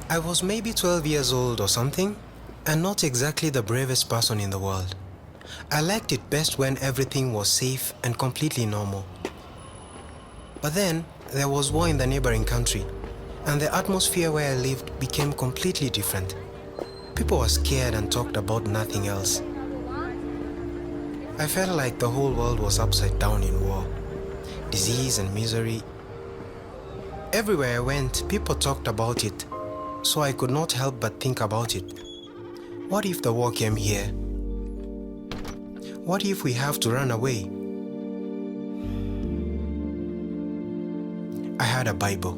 I was maybe 12 years old or something, and not exactly the bravest person in the world. I liked it best when everything was safe and completely normal. But then, there was war in the neighboring country, and the atmosphere where I lived became completely different. People were scared and talked about nothing else. I felt like the whole world was upside down in war, disease and misery. Everywhere I went, people talked about it, so I could not help but think about it. What if the war came here? What if we have to run away? I had a Bible,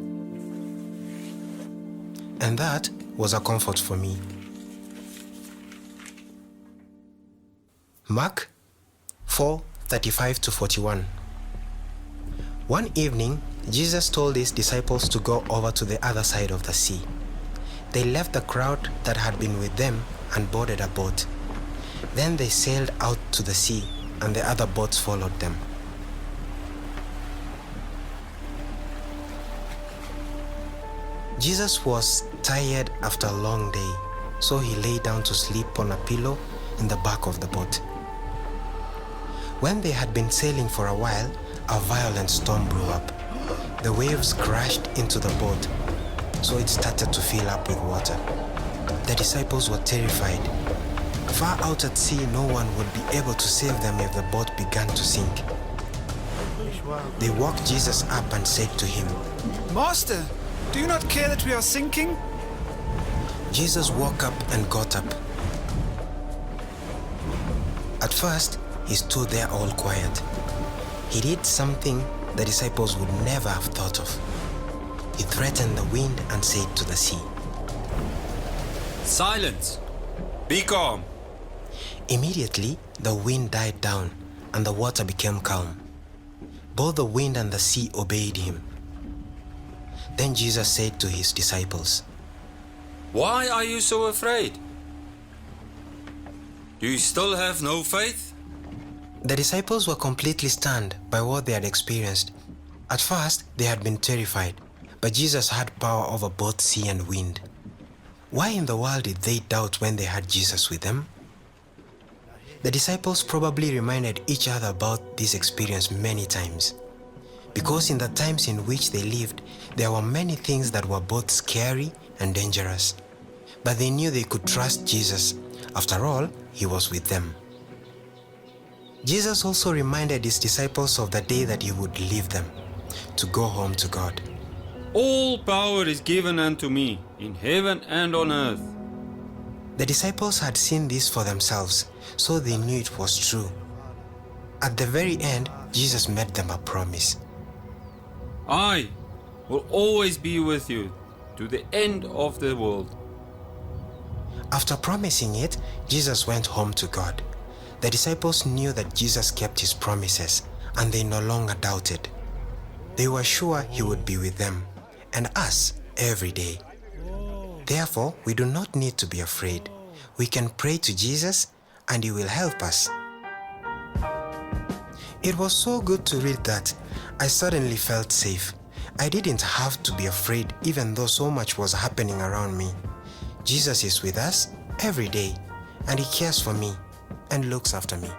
and that was a comfort for me. Mark 4:35-41. One evening, Jesus told his disciples to go over to the other side of the sea. They left the crowd that had been with them and boarded a boat. Then they sailed out to the sea, and the other boats followed them. Jesus was tired after a long day, so he lay down to sleep on a pillow in the back of the boat. When they had been sailing for a while, a violent storm blew up. The waves crashed into the boat, so it started to fill up with water. The disciples were terrified. Far out at sea, no one would be able to save them if the boat began to sink. They woke Jesus up and said to him, "Master, do you not care that we are sinking?" Jesus woke up and got up. At first, he stood there all quiet. He did something the disciples would never have thought of. He threatened the wind and said to the sea, "Silence! Be calm!" Immediately, the wind died down and the water became calm. Both the wind and the sea obeyed him. Then Jesus said to his disciples, Why are you so afraid? Do you still have no faith? The disciples were completely stunned by what they had experienced. At first, they had been terrified, but Jesus had power over both sea and wind. Why in the world did they doubt when they had Jesus with them? The disciples probably reminded each other about this experience many times. Because in the times in which they lived, there were many things that were both scary and dangerous. But they knew they could trust Jesus. After all, he was with them. Jesus also reminded his disciples of the day that he would leave them, to go home to God. All power is given unto me, in heaven and on earth. The disciples had seen this for themselves, so they knew it was true. At the very end, Jesus made them a promise. I will always be with you to the end of the world. After promising it, Jesus went home to God. The disciples knew that Jesus kept his promises, and they no longer doubted. They were sure he would be with them, and us, every day. Therefore, we do not need to be afraid. We can pray to Jesus, and he will help us. It was so good to read that. I suddenly felt safe. I didn't have to be afraid even though so much was happening around me. Jesus is with us every day, and he cares for me and looks after me.